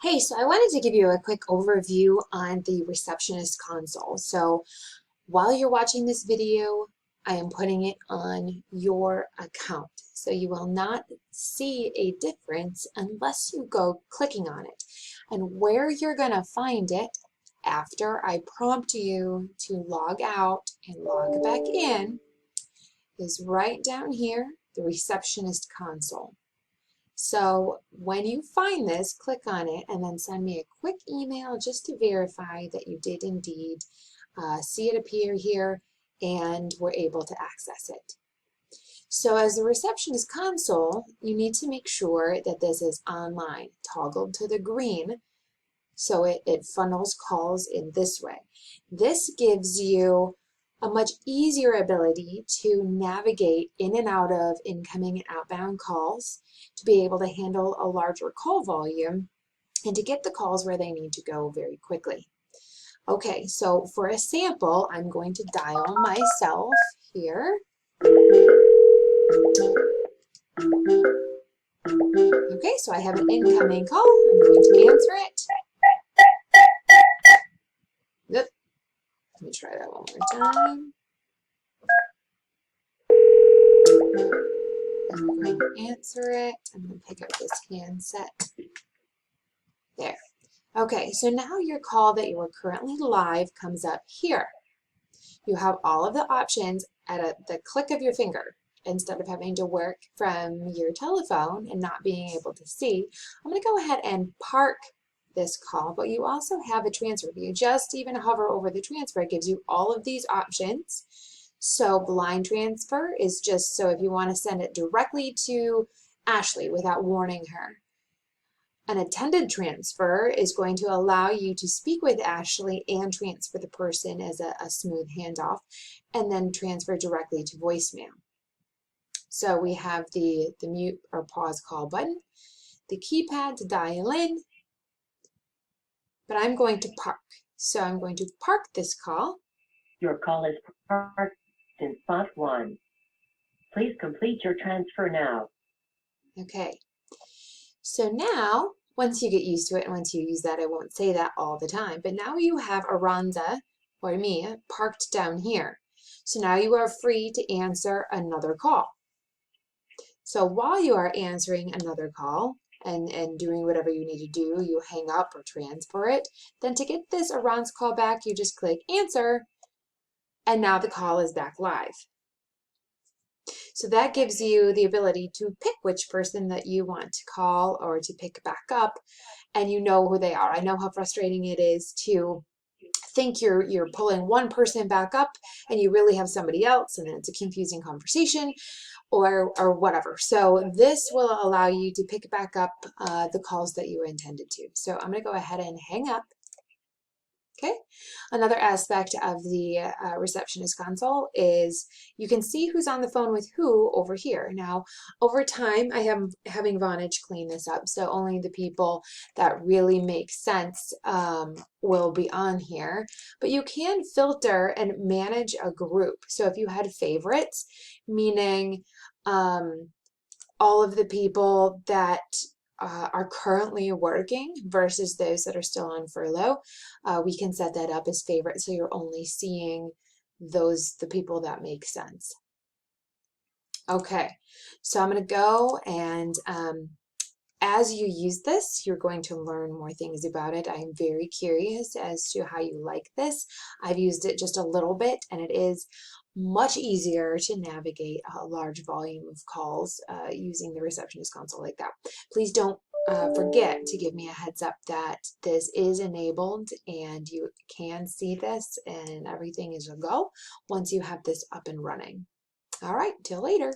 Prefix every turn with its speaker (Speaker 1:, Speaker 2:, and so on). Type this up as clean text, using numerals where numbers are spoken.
Speaker 1: Hey, so I wanted to give you a quick overview on the receptionist console. So while you're watching this video, I am putting it on your account. So you will not see a difference unless you go clicking on it. And where you're going to find it after I prompt you to log out and log back in is right down here, the receptionist console. So when you find this, click on it and then send me a quick email just to verify that you did indeed see it appear here and were able to access it. So as the receptionist console, you need to make sure that this is online, toggled to the green, so it funnels calls in this way. This gives you a much easier ability to navigate in and out of incoming and outbound calls, to be able to handle a larger call volume, and to get the calls where they need to go very quickly. Okay, so for a sample, I'm going to dial myself here. Okay, so I have an incoming call. I'm going to answer it. Yep. Let me try that one more time. I'm going to answer it. I'm going to pick up this handset. There. Okay, so now your call that you are currently live comes up here. You have all of the options at the click of your finger. Instead of having to work from your telephone and not being able to see, I'm going to go ahead and park this call, but you also have a transfer. If you just even hover over the transfer, it gives you all of these options. So blind transfer is just so if you want to send it directly to Ashley without warning her. An attended transfer is going to allow you to speak with Ashley and transfer the person as a smooth handoff, and then transfer directly to voicemail. So we have the mute or pause call button, the keypad to dial in, but I'm going to park. So I'm going to park this call.
Speaker 2: Your call is parked in spot 1. Please complete your transfer now.
Speaker 1: Okay. So now, once you get used to it, and once you use that, I won't say that all the time, but now you have Aranza, or me, parked down here. So now you are free to answer another call. So while you are answering another call and doing whatever you need to do, you hang up or transfer it. Then to get this Aran's call back, you just click answer, and now the call is back live. So that gives you the ability to pick which person that you want to call or to pick back up, and you know who they are. I know how frustrating it is to think you're pulling one person back up and you really have somebody else, and then it's a confusing conversation or whatever. So this will allow you to pick back up the calls that you intended to. So I'm going to go ahead and hang up. Okay, another aspect of the receptionist console is you can see who's on the phone with who over here. Now, over time, I am having Vonage clean this up, so only the people that really make sense will be on here. But you can filter and manage a group. So if you had favorites, meaning all of the people that are currently working versus those that are still on furlough, we can set that up as favorite, so you're only seeing the people that make sense. Okay, so I'm going to go and as you use this, you're going to learn more things about it. I'm very curious as to how you like this. I've used it just a little bit, and it is much easier to navigate a large volume of calls using the receptionist console like that. Please don't forget to give me a heads up that this is enabled and you can see this and everything is a go once you have this up and running. All right, till later.